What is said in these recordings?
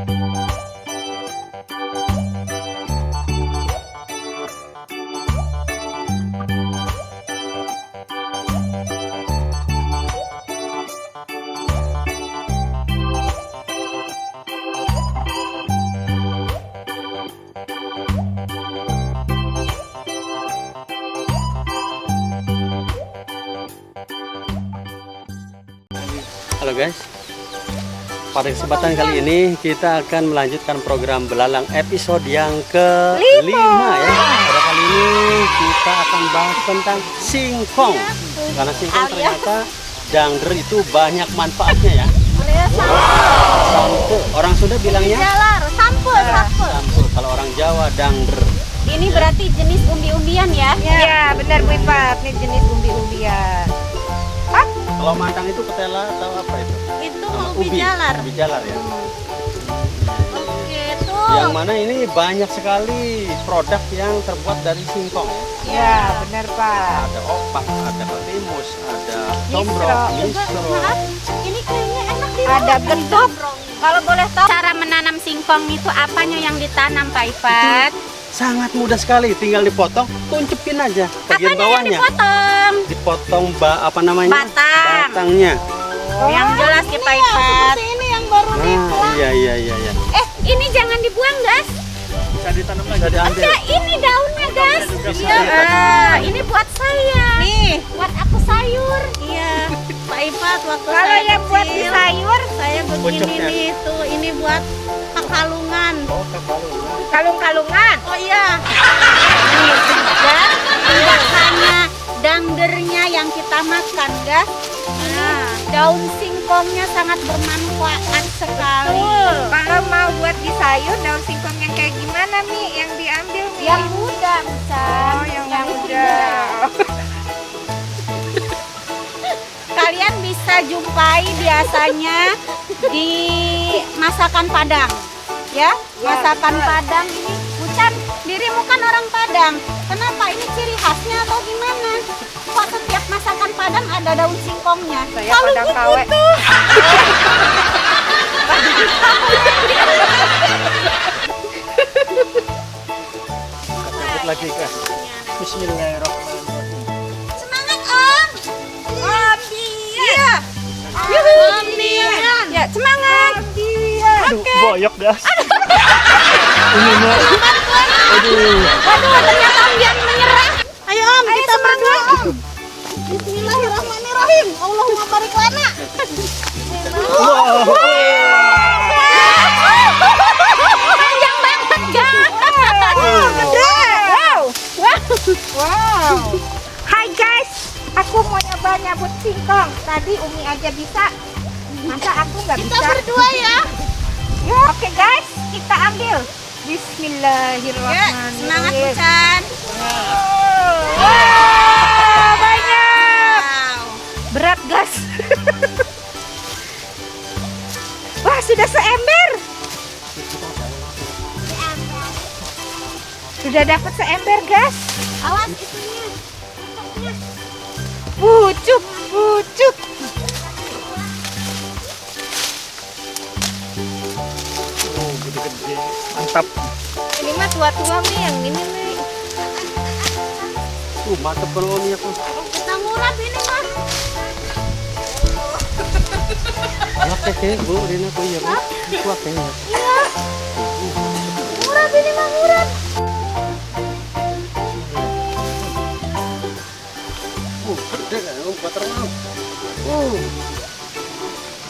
Halo guys, pada kesempatan kali ini kita akan melanjutkan program belalang episode yang ke-5 ya. Pada kali ini kita akan bahas tentang singkong, karena singkong ternyata dangder itu banyak manfaatnya ya. Sampo, orang Sunda bilangnya sampo. Kalau orang Jawa dangder. Ini berarti jenis umbi-umbian ya? Iya, benar Bu Ipat. Ini jenis umbi-umbian. Kalau matang itu ketela atau apa itu? Itu ubi jalar. Ubi jalar ya. Oke, tuh. Yang mana ini banyak sekali produk yang terbuat dari singkong ya. Iya, benar Pak. Ada opak, ada ketimus, ada combrong, misro. Maaf, ini kayaknya enak di Ada getuk. Kalau boleh tahu cara menanam singkong itu apanya yang ditanam Pak Ifat? Sangat mudah sekali, tinggal dipotong, tuncepin aja bagian Apanya yang bawahnya. dipotong? Dipotong apa namanya? Batang. Batangnya. Yang jelas ya Pak Ifat. Ini yang baru Nah, iya. Ini jangan dibuang, Gas. Bisa ditanam lagi. Bisa diambil. Enggak, ini daunnya, Gas. Iya. Ini buat saya. Nih. Buat aku sayur. Iya. Pak Ifat waktu Kalau saya yang buat di kecil, sayur, saya begini Pucuknya. nih tuh. Ini buat kalungan. Oh, kekalungan. kalung-kalungan. Oh iya. Nih, dan tidak hanya dangdernya yang kita makan, Gas. Nah, daun singkongnya sangat bermanfaat sekali. Kalau mau buat di sayur, daun singkong yang kayak gimana nih yang diambil nih? Yang muda, Bucan. Oh, yang muda. Kalian bisa jumpai biasanya di masakan Padang. Ya, masakan Padang ini. Bucan, dirimu kan orang Padang. Kenapa ini ciri khasnya atau gimana? Kok setiap masakan Padang ada daun singkongnya? Saya Padang KW. Cabut lagi guys. Bismillahirrahmanirrahim. Semangat Om. Om Dian. Om Dian. Ya, semangat. Aduh, boyok guys. Ini mah. Aduh. Waduh, ternyata Om Dian menyerah. Ayo Om, kita berdua Om. Bismillahirrahmanirrahim. Allahumma barik lana. Wow. Panjang banget, guys. Gede. Wow. Hai guys, aku mau nyoba nyabut singkong. Tadi Umi aja bisa, masa aku nggak bisa? Kita berdua ya. Ya, oke guys, kita ambil. Bismillahirrahmanirrahim. Ya, semangat Bucan. Wah, banyak. Wow. Berat guys. Wah, sudah seember. Sudah dapat seember guys. Awas itunya. Pucuk, pucuk. Oh, gede-gede. Mantap. Ini mah tua-tua nih, yang ini nih. Mantap kalau ini aku. Kita ngurap ini mah. Oke, Bu, Rina tuh ya, Bu. Kuat ya. Iya. Ngurap ini mah ngurap. Gede kan, Om, buat terang.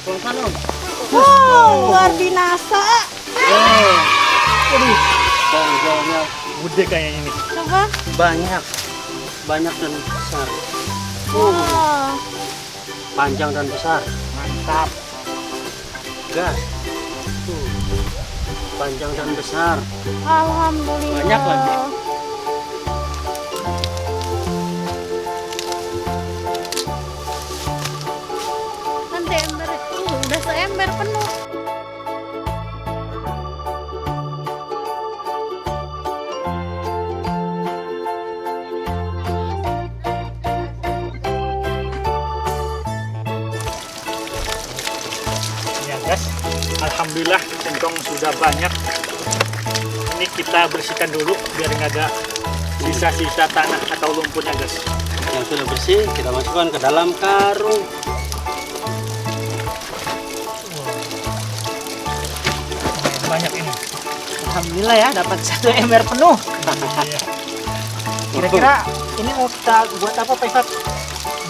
Pelan sana, Om. Wow, luar binasa. Aduh, tonjolnya gede kayaknya ini. Coba. Banyak dan besar. Wow. Panjang dan besar. Mantap. Gas. Tuh. Panjang dan besar. Alhamdulillah. Banyak lagi. Nanti ember udah seember penuh. Ya, guys. Alhamdulillah singkong sudah banyak. Ini kita bersihkan dulu biar nggak ada sisa-sisa tanah atau lumpurnya guys. Yang sudah bersih kita masukkan ke dalam karung. Banyak ini. Alhamdulillah ya dapat 1 ember penuh. Iya. Kira-kira ini mau kita buat apa Pak Ifat?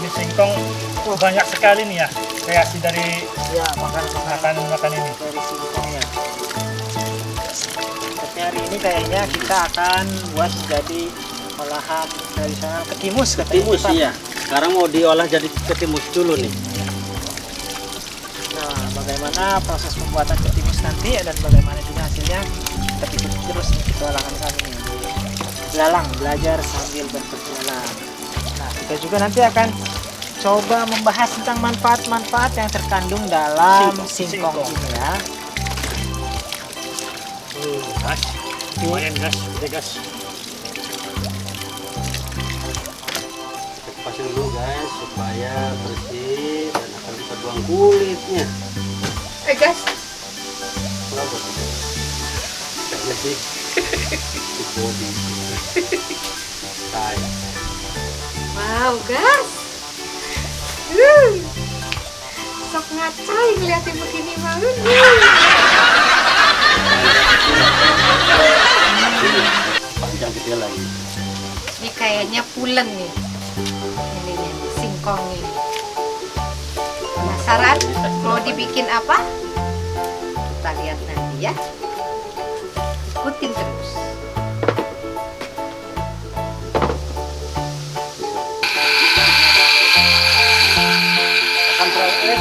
Ini singkong banyak sekali nih ya. Kreasi dari Ya makan ini. dari singkongnya. Tapi hari ini kayaknya kita akan buat jadi olahan tradisional ketimus. Ketimus iya. Sekarang mau diolah jadi ketimus dulu nih. Nah, bagaimana proses pembuatan ketimus nanti dan bagaimana juga hasilnya kita ikuti terus nih petualangan kami nih di Belalang, belajar sambil berpetualang. Nah, kita juga nanti akan coba membahas tentang manfaat-manfaat yang terkandung dalam singkong ini ya. Gas. Lumayan gas, udah gas. Kita pasang dulu guys supaya bersih dan akan kita buang kulitnya. Guys, Kenapa? Kayaknya sih di body. Saya. wow guys. Sok ngacai ngeliatin begini banget. Panjang kecil lagi. Ini kayaknya pulen nih. Ini nih, singkong ini. Penasaran mau dibikin apa? Kita lihat nanti ya. Ikutin terus. Akan proses.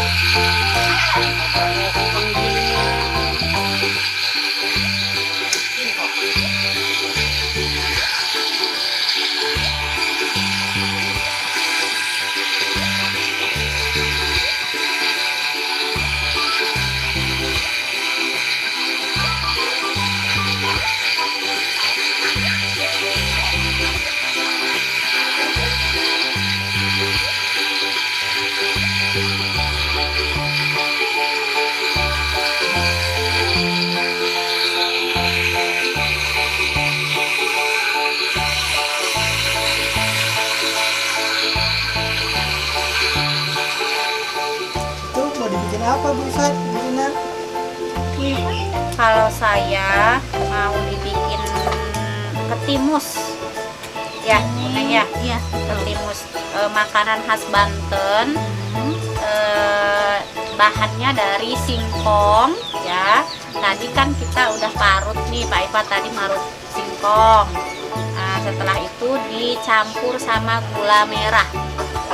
Itu mau dibikin apa Bu Ifat? Kalau saya mau dibikin ketimus, ya, Neng ya, Iya. ketimus makanan khas Banten. Bahannya dari singkong, ya. Tadi kan kita udah parut nih, Pak Ifat tadi marut singkong. Nah, setelah itu dicampur sama gula merah,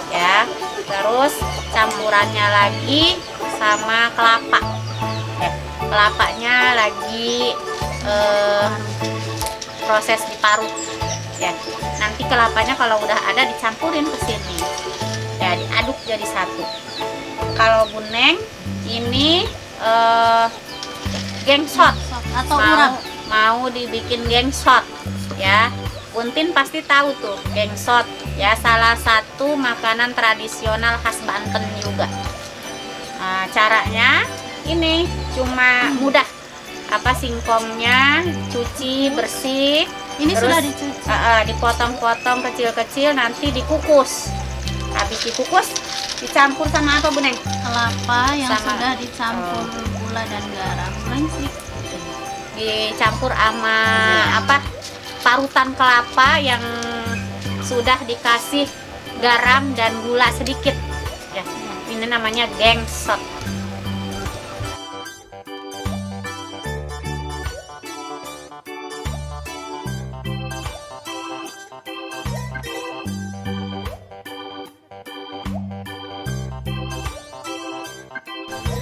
ya. Terus campurannya lagi sama kelapa. Kelapanya lagi proses diparut, ya. Nanti kelapanya kalau udah ada dicampurin ke sini, ya, diaduk jadi satu. Kalau Buneng ini gengsot Atau mau, urap. mau dibikin gengsot, ya. Untin pasti tahu tuh gengsot, ya, salah satu makanan tradisional khas Banten juga. Nah, caranya ini cuma mudah. Apa, singkongnya cuci bersih. Ini Terus, sudah dicuci. dipotong-potong kecil-kecil, nanti dikukus. Habis dikukus dicampur sama apa, Bu Neng? Kelapa yang Sama. sudah dicampur gula dan garam. Brengsek. Dicampur sama apa? Parutan kelapa yang sudah dikasih garam dan gula sedikit. Ya, ini namanya gengsot.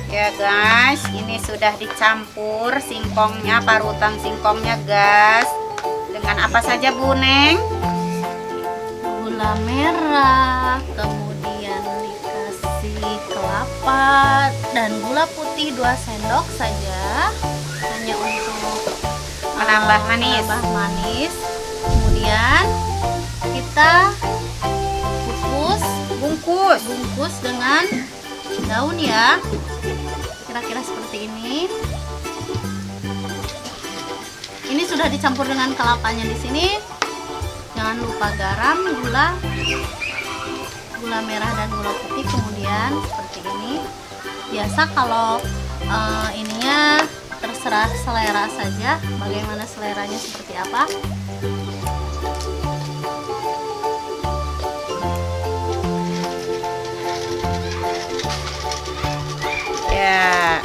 Ya guys, ini sudah dicampur singkongnya, parutan singkongnya guys. Dengan apa saja Bu Neng? Gula merah, kemudian dikasih kelapa dan gula putih 2 sendok saja, hanya untuk Menambah manis. menambah manis. Kemudian kita bungkus dengan daun ya, kira-kira seperti ini. sudah dicampur dengan kelapanya di sini. Jangan lupa garam, gula merah dan gula putih. Kemudian seperti ini. Biasa kalau ininya terserah selera saja, bagaimana seleranya seperti apa. Ya.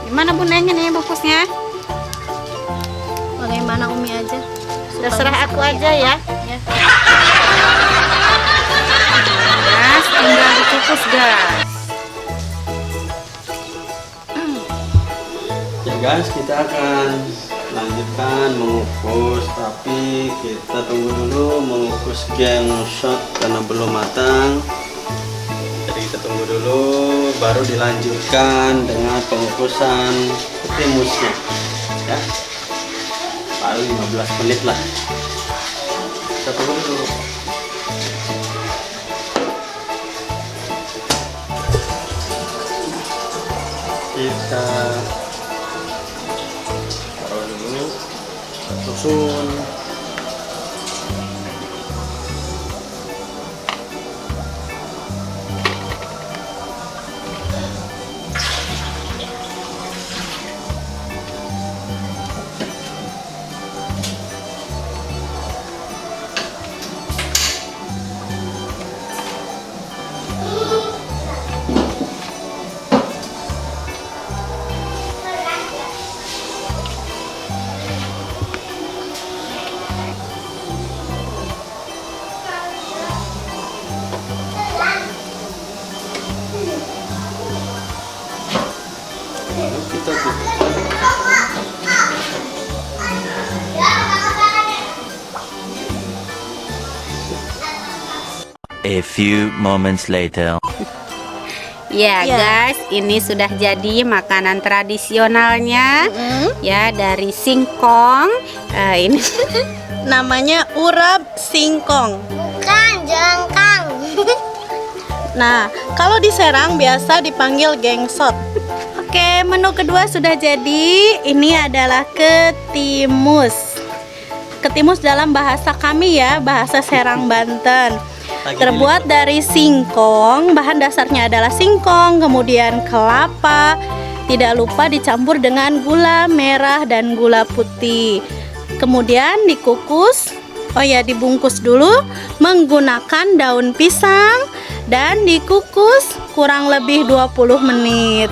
Gimana Bun Neng ini bungkusnya? Bagaimana Umi aja? Terserah aku aja ya. Ya. Gas, tinggal dikukus gas. Ya guys, kita akan lanjutkan mengukus, tapi kita tunggu dulu mengukus gangsot karena belum matang. Jadi kita tunggu dulu, baru dilanjutkan dengan pengukusan timusnya. Ya, paling 15 menit lah. Kita tunggu dulu. Kita taruh dulu, susun. Lalu kita tutup. A few moments later. Ya guys, ini sudah jadi makanan tradisionalnya ya dari singkong. Ini Namanya urap singkong. Bukan, jengkang. Nah, kalau di Serang biasa dipanggil gengsot. Oke, menu kedua sudah jadi. Ini adalah ketimus. Ketimus dalam bahasa kami ya, bahasa Serang Banten. Terbuat dari singkong, bahan dasarnya adalah singkong, kemudian kelapa. Tidak lupa dicampur dengan gula merah dan gula putih. Kemudian dikukus, dibungkus dulu menggunakan daun pisang dan dikukus kurang lebih 20 menit.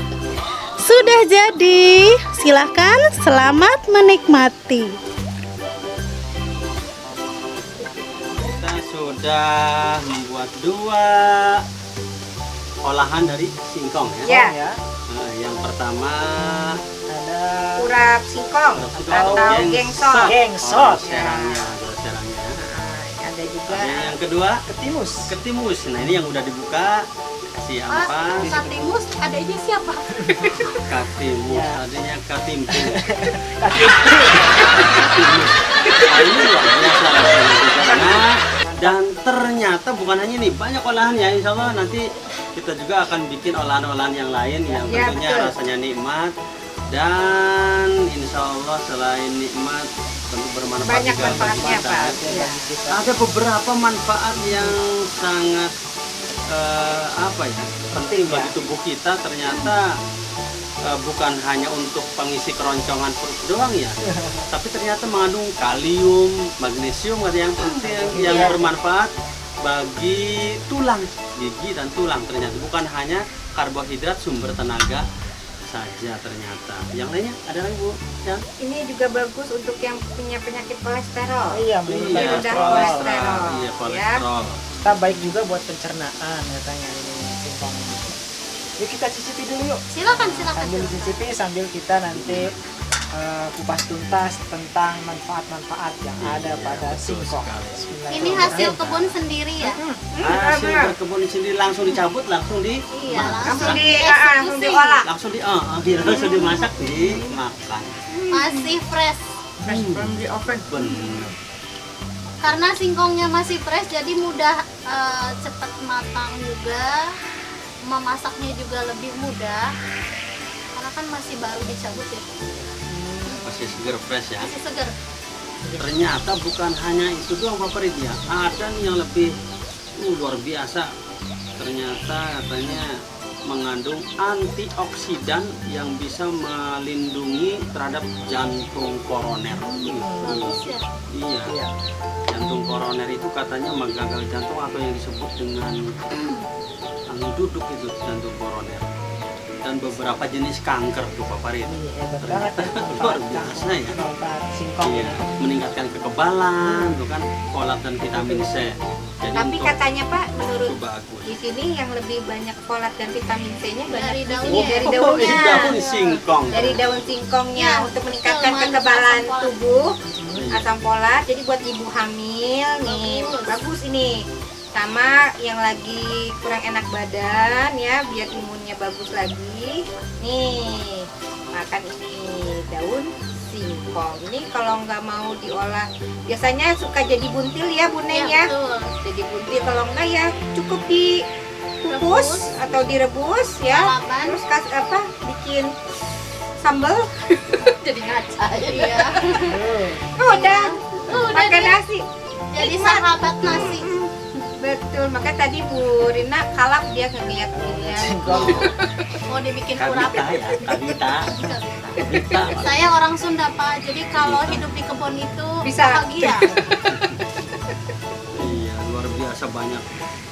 Sudah jadi, silahkan selamat menikmati. Kita sudah membuat 2 olahan dari singkong ya. Ya. Nah, yang pertama Ada Urap singkong atau gengsot. gengsot. Serangnya. Ada juga Ada yang kedua Ketimus. ketimus. Nah ini yang udah dibuka, kasih ampas. Katimus adanya siapa? Katimus, Ya. adanya katimping. Nah, ini luar biasa rasanya juga. Nah, dan ternyata bukan hanya ini, banyak olahan ya. Insya Allah nanti kita juga akan bikin olahan-olahan yang lain yang Ya, tentunya betul. rasanya nikmat. Dan insya Allah selain nikmat, tentu bermanfaat banyak juga bagi manfaatnya kita. Pak. Ya. Ya. Ada beberapa manfaat yang sangat penting bagi tubuh kita. Ternyata bukan hanya untuk pengisi keroncongan perut doang ya, tapi ternyata mengandung kalium, magnesium, ada yang penting yang bermanfaat bagi tulang, gigi dan tulang. Ternyata bukan hanya karbohidrat sumber tenaga saja, ternyata yang lainnya ada lagi Bu ya. Ini juga bagus untuk yang punya penyakit kolesterol. Iya, Rendah menurut kolesterol. Iya, kolesterol. kita baik juga buat pencernaan katanya ini singkong ini. Yuk kita cicipi dulu yuk. Silakan. Sambil cicipi sambil kita nanti kupas tuntas tentang manfaat-manfaat yang ada pada singkong. Ini hasil kebun sendiri ya? Hasil berkebun sendiri langsung dicabut, langsung di Iya, Langsung dieksekusi. diolah. langsung dimasak, dimakan. Masih fresh. Fresh from the oven. Benar. Karena singkongnya masih fresh, jadi mudah cepat matang juga. Memasaknya juga lebih mudah. karena kan masih baru dicabut ya, Masih seger fresh ya. masih segar. Ternyata bukan hanya itu doang Pak Farid ya. Ada nih yang lebih luar biasa. Ternyata katanya mengandung antioksidan yang bisa melindungi terhadap jantung koroner. Bagus ya. Iya. Jantung koroner itu katanya gagal jantung atau yang disebut dengan angin duduk itu jantung koroner. Dan beberapa jenis kanker tuh Pak Farid. Hebat banget ya. Luar biasa ya. Manfaat singkong. Iya, meningkatkan kekebalan, tuh kan, folat dan vitamin C. Jadi Tapi untuk katanya Pak, menurut itu bagus. di sini yang lebih banyak folat dan vitamin C-nya Dari banyak di daunnya. sini, dari Oh, daunnya. ini daun singkong. Dari daun singkongnya Ya, untuk meningkatkan betul, kekebalan asam folat. tubuh, Iya. asam folat. Jadi buat ibu hamil nih bagus ini. Sama yang lagi kurang enak badan ya, biar imunnya bagus lagi. Nih, makan ini daun singkong. Ini kalau nggak mau diolah, biasanya suka jadi buntil ya Bu Neng ya. Betul. Jadi buntil, kalau enggak ya cukup dikukus Rebus. atau direbus ya. Lalapan. Terus bikin sambal. Jadi ngaca ya. Udah Udah pakai deh. nasi. Jadi sahabat nasi. Betul, makanya tadi Bu Rina kalap dia ngeliat Singkong. Mau dibikin urap. Kavita ya, Kavita. Kavita. Saya orang Sunda Pak, jadi kalau hidup di kebun itu Bisa. bahagia. Iya, luar biasa banyak.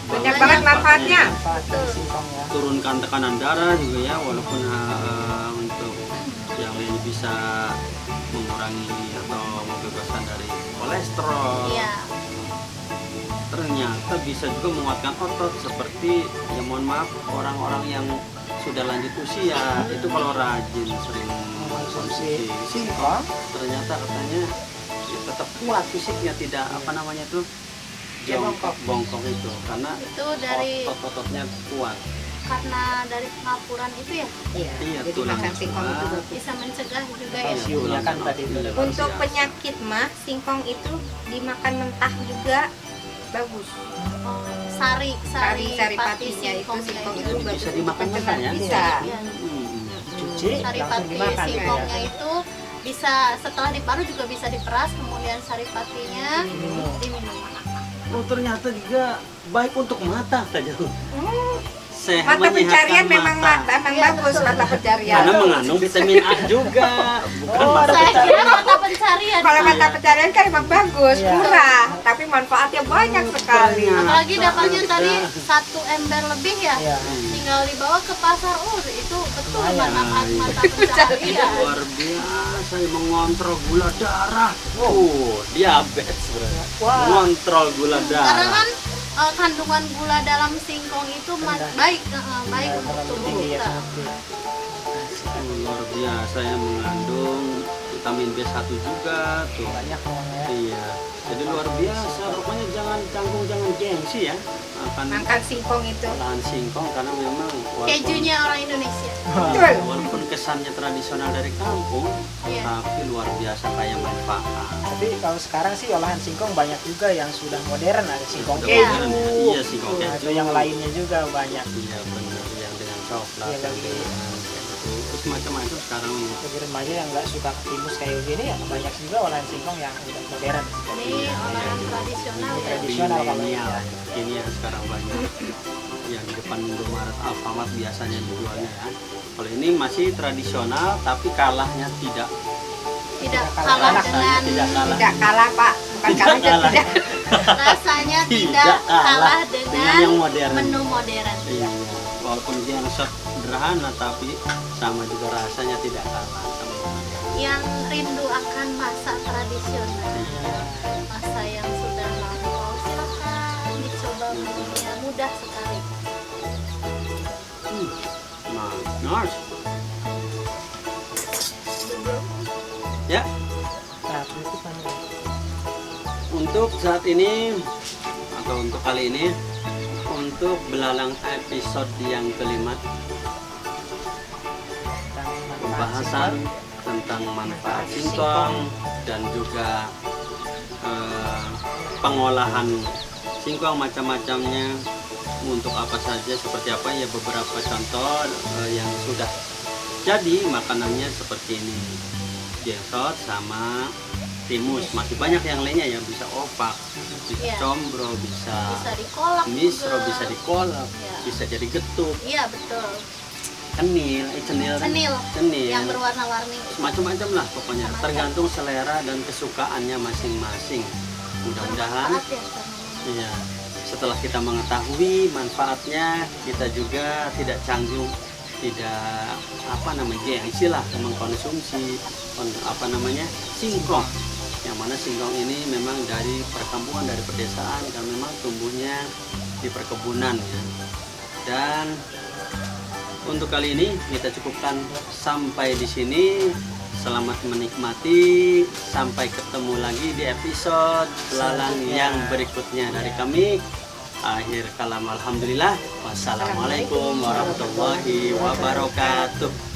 banyak banget manfaatnya. Manfaat dari singkong ya. Turunkan tekanan darah juga ya, walaupun untuk yang lain bisa mengurangi atau membebaskan dari kolesterol. Iya. Ternyata bisa juga menguatkan otot seperti ya mohon maaf orang-orang yang sudah lanjut usia itu kalau rajin sering mengkonsumsi Singkong. ternyata katanya ya tetap kuat fisiknya, tidak apa namanya tuh Ya, bongkok itu karena Itu dari otot-ototnya kuat. karena dari pengapuran itu ya Iya, Iya, jadi tulang makan singkong itu juga. bagus. bisa mencegah juga ya. Kalsiumnya kan tadi. Untuk penyakit mah singkong itu dimakan mentah juga bagus. Oh, sari Sari pati patinya itu singkong kayak itu gitu. Bisa bagus. dimakan untuk mentah ya? Bisa. Iya. Cuci Sari langsung pati dimakan ya. singkongnya itu bisa setelah diparut juga bisa diperas, kemudian sari patinya Diminum. diminum. Oh ternyata juga baik untuk mata saja. Sehat, Mata pencarian menyehatkan memang mata. bagus mata pencarian. Karena mengandung vitamin A juga, bukan Oh, mata Saya pencarian. kira mata pencarian. Kalau Pak. mata pencarian kan emang bagus, Iya. murah, tapi manfaatnya banyak sekali. Apalagi dapatnya tadi 1 ember lebih ya. Iya. Tinggal dibawa ke pasar, itu betul Lumayan. mata pencarian. Luar biasa ya, mengontrol gula darah. Diabetes berarti. Wah. Mengontrol gula Karena darah. kan kandungan gula dalam singkong itu baik baik untuk Terlalu tubuh tinggi ya kita. seperti. Luar biasa ya, mengandung vitamin B1 juga tuh. Banyak ya. Iya. Jadi luar biasa. Pokoknya jangan canggung, jangan gengsi ya. Akan Makan singkong itu. olahan singkong karena memang Kejunya orang Indonesia. Betul. walaupun kesannya tradisional dari kampung, Iya. tapi luar biasa kaya manfaat. Tapi kalau sekarang sih olahan singkong banyak juga yang sudah modern, ada singkong Sudah keju. modern ya? Iya, singkong keju. Ada yang lainnya juga banyak. Iya benar, yang dengan coklat, Iya, yang lagi. dengan terus macam-macam sekarang ini. Bagi remaja yang nggak suka timus kayak gini ya banyak juga olahan singkong yang udah modern. Ini olahan tradisional ya. Tradisional kalau Milenial. ya. Ini yang sekarang banyak yang di depan Indomaret, Alfamart biasanya dijualnya ya. Kalau ini masih tradisional tapi kalahnya tidak Tidak kalah kalah enak, dengan tidak kalah. Tidak kalah Pak, bukan Tidak kalah aja kalah. tidak. rasanya tidak Tidak kalah kalah dengan dengan yang modern. menu modern. Iya, walaupun dia yang sederhana tapi sama juga rasanya tidak kalah sama yang modern. Yang rindu akan masa tradisional, Iya. masa yang sudah lampau, silakan dicoba menunya, mudah sekali. Nice. Ya, Nah, itu kan untuk saat ini atau untuk kali ini untuk belalang episode yang kelima tentang manfaat pembahasan singkong. tentang manfaat singkong dan juga pengolahan singkong macam-macamnya untuk apa saja, seperti apa ya, beberapa contoh yang sudah Jadi makanannya seperti ini, jenggot sama timus. Masih banyak yang lainnya ya, bisa opak, bisa Iya. combro, bisa Bisa dikolak misro, juga. bisa dikolak, Iya. bisa jadi getuk, Iya betul. cenil, cenil, kan? Cenil. Cenil. Yang berwarna-warni. Macam-macam lah pokoknya, tergantung selera dan kesukaannya masing-masing. Mudah-mudahan Manfaat ya, karena iya, setelah kita mengetahui manfaatnya, kita juga tidak canggung, tidak gengsi lah mengkonsumsi singkong. Yang mana singkong ini memang dari perkampungan, dari pedesaan, dan memang tumbuhnya di perkebunan ya. Dan untuk kali ini kita cukupkan sampai di sini. Selamat menikmati, sampai ketemu lagi di episode belalang yang berikutnya dari kami. Akhir kalam alhamdulillah. Wassalamualaikum warahmatullahi wabarakatuh.